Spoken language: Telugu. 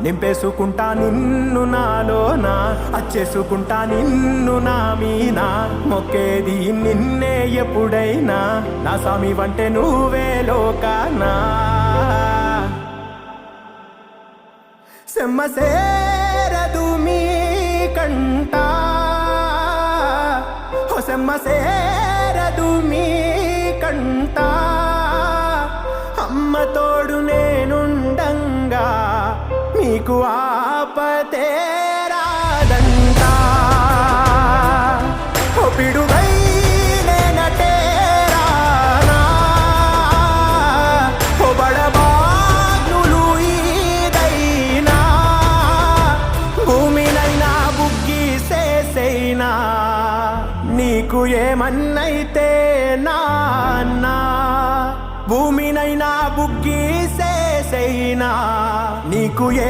నింపేసుకుంటా నిన్ను నాలోనా, అచ్చేసుకుంటా నిన్ను నా మీనా, మొక్కేది నిన్నే ఎప్పుడైనా, నా స్వామి వంటే నువ్వే లోకానా. సెమ్మసేరదు మీ కంట, సెమ్మసేరదు మీ కంట, అమ్మ తోడు నేనుండంగా మీకు ఆపతే రాదంట. ఓ పిడుగై నేనటే రానా, ఓ బడబాగ్నులు ఈదైనా, భూమినైనా బుగ్గిసేసైనా, నీకు ఏమన్నైతే నాన్నా, భూమినైనా బుగ్గిసేసైనా, నీకు